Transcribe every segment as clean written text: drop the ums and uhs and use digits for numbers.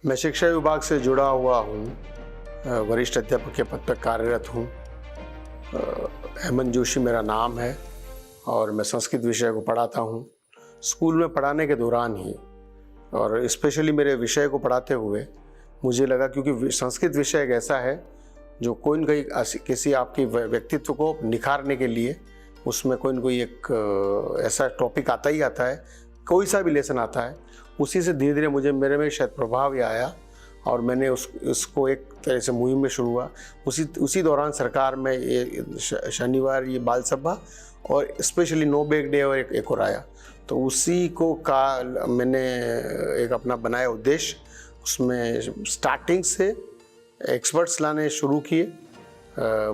मैं शिक्षा विभाग से जुड़ा हुआ हूँ, वरिष्ठ अध्यापक के पद पर कार्यरत हूँ। हेमंत जोशी मेरा नाम है और मैं संस्कृत विषय को पढ़ाता हूँ। स्कूल में पढ़ाने के दौरान ही और स्पेशली मेरे विषय को पढ़ाते हुए मुझे लगा, क्योंकि संस्कृत विषय एक ऐसा है जो कोई न कोई किसी आपके व्यक्तित्व को निखारने के लिए उसमें कोई न कोई एक ऐसा टॉपिक आता ही आता है, कोई सा भी लेसन आता है। उसी से धीरे धीरे मेरे में शायद प्रभाव ही आया और मैंने उसको एक तरह से मुहिम में शुरू हुआ। उसी दौरान सरकार में ये शनिवार ये बाल सभा और स्पेशली नो बैग डे और एक और आया, तो उसी को मैंने एक अपना बनाया उद्देश्य। उसमें स्टार्टिंग से एक्सपर्ट्स लाने शुरू किए।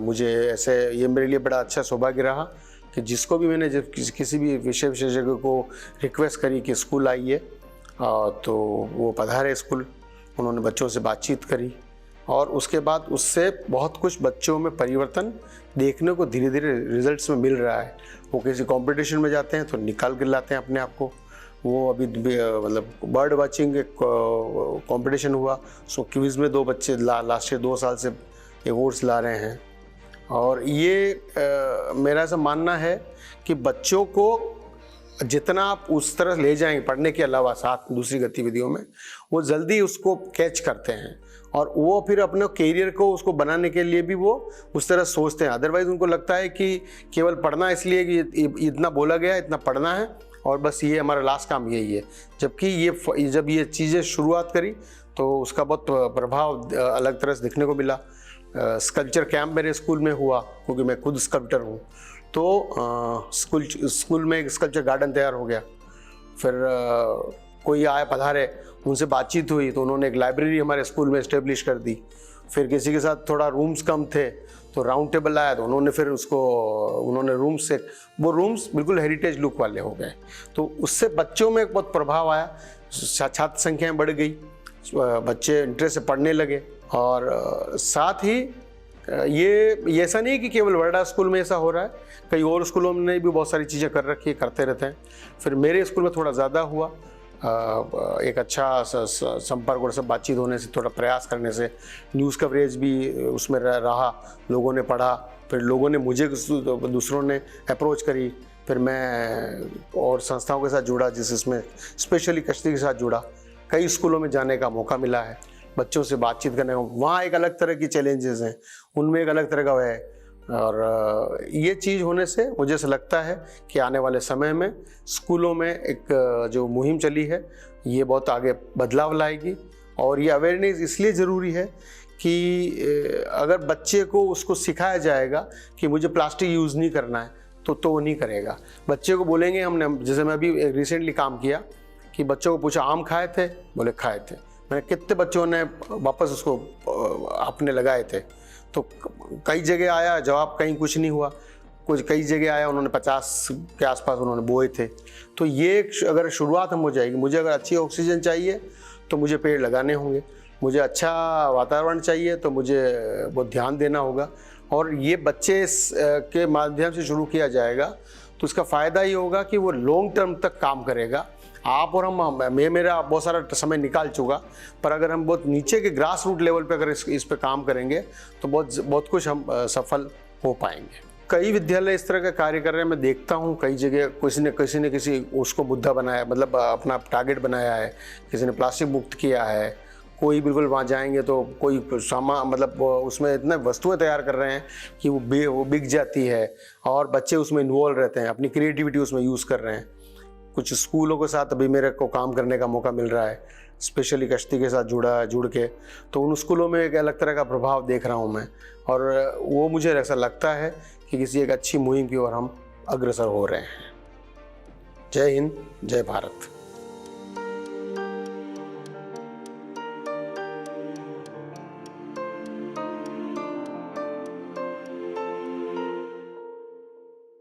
मुझे ऐसे ये मेरे लिए बड़ा अच्छा सौभाग्य रहा कि जिसको भी मैंने जब किसी भी विषय विशेषज्ञ को रिक्वेस्ट करी कि स्कूल आइए, तो वो पधारे स्कूल। उन्होंने बच्चों से बातचीत करी और उसके बाद उससे बहुत कुछ बच्चों में परिवर्तन देखने को धीरे धीरे रिजल्ट्स में मिल रहा है। वो किसी कंपटीशन में जाते हैं तो निकाल के लाते हैं अपने आप को। वो अभी मतलब बर्ड वाचिंग एक कंपटीशन हुआ, सो क्विज़ में 2 बच्चे लास्ट 2 साल से अवार्ड्स ला रहे हैं। और ये मेरा ऐसा मानना है कि बच्चों को जितना आप उस तरह ले जाएंगे पढ़ने के अलावा साथ दूसरी गतिविधियों में, वो जल्दी उसको कैच करते हैं और वो फिर अपने कैरियर को उसको बनाने के लिए भी वो उस तरह सोचते हैं। अदरवाइज़ उनको लगता है कि केवल पढ़ना इसलिए कि इतना बोला गया, इतना पढ़ना है और बस ये हमारा लास्ट काम यही है। जबकि जब ये चीज़ें शुरुआत करी तो उसका बहुत प्रभाव अलग तरह से दिखने को मिला। स्कल्पचर कैंप मेरे स्कूल में हुआ, क्योंकि मैं खुद स्कल्पटर हूँ। तो स्कूल में एक स्कल्पचर गार्डन तैयार हो गया। फिर कोई आए पधारे, उनसे बातचीत हुई तो उन्होंने एक लाइब्रेरी हमारे स्कूल में इस्टेब्लिश कर दी। फिर किसी के साथ थोड़ा रूम्स कम थे तो राउंड टेबल आया तो उन्होंने रूम्स से वो रूम्स बिल्कुल हेरिटेज लुक वाले हो गए। तो उससे बच्चों में बहुत प्रभाव आया, छात्र संख्याएँ बढ़ गई, बच्चे इंटरेस्ट से पढ़ने लगे। और साथ ही ये ऐसा नहीं कि केवल वर्डा स्कूल में ऐसा हो रहा है, कई और स्कूलों में भी बहुत सारी चीज़ें कर रखी है, करते रहते हैं। फिर मेरे स्कूल में थोड़ा ज़्यादा हुआ, एक अच्छा संपर्क और सब बातचीत होने से, थोड़ा प्रयास करने से, न्यूज़ कवरेज भी उसमें रहा, लोगों ने पढ़ा। फिर लोगों ने मुझे, दूसरों ने अप्रोच करी। फिर मैं और संस्थाओं के साथ जुड़ा, जिसमें स्पेशली कश्ती के साथ जुड़ा। कई स्कूलों में जाने का मौका मिला है, बच्चों से बातचीत करने का। वहाँ एक अलग तरह की चैलेंजेस हैं, उनमें एक अलग तरह का है। और ये चीज़ होने से मुझे ऐसा लगता है कि आने वाले समय में स्कूलों में एक जो मुहिम चली है ये बहुत आगे बदलाव लाएगी। और ये अवेयरनेस इसलिए ज़रूरी है कि अगर बच्चे को उसको सिखाया जाएगा कि मुझे प्लास्टिक यूज़ नहीं करना है तो वो नहीं करेगा। बच्चे को बोलेंगे, हमने जैसे मैं अभी रिसेंटली काम किया कि बच्चों को पूछा आम खाए थे, बोले खाए थे। मैंने कितने बच्चों ने वापस उसको अपने लगाए थे, तो कई जगह आया जवाब, कहीं कुछ नहीं हुआ। कई जगह आया उन्होंने 50 के आसपास उन्होंने बोए थे। तो ये अगर शुरुआत हम हो जाएगी, मुझे अगर अच्छी ऑक्सीजन चाहिए तो मुझे पेड़ लगाने होंगे, मुझे अच्छा वातावरण चाहिए तो मुझे बहुत ध्यान देना होगा। और ये बच्चे के माध्यम से शुरू किया जाएगा तो इसका फ़ायदा ये होगा कि वो लॉन्ग टर्म तक काम करेगा। आप और मेरा बहुत सारा समय निकाल चुका, पर अगर हम बहुत नीचे के ग्रास रूट लेवल पे अगर इस पे काम करेंगे तो बहुत कुछ हम सफल हो पाएंगे। कई विद्यालय इस तरह का कार्य कर रहे हैं, मैं देखता हूँ। कई जगह किसी ने किसी उसको मुद्दा बनाया, मतलब अपना टारगेट बनाया है, किसी ने प्लास्टिक मुक्त किया है। कोई बिल्कुल वहाँ जाएंगे तो कोई सामान, मतलब उसमें इतने वस्तुएं तैयार कर रहे हैं कि वो बिक जाती है और बच्चे उसमें इन्वॉल्व रहते हैं, अपनी क्रिएटिविटी उसमें यूज़ कर रहे हैं। कुछ स्कूलों के साथ अभी मेरे को काम करने का मौका मिल रहा है, स्पेशली कश्ती के साथ जुड़ के, तो उन स्कूलों में एक अलग तरह का प्रभाव देख रहा हूँ मैं। और वो मुझे ऐसा लगता है कि किसी एक अच्छी मुहिम की ओर हम अग्रसर हो रहे हैं। जय हिंद, जय भारत।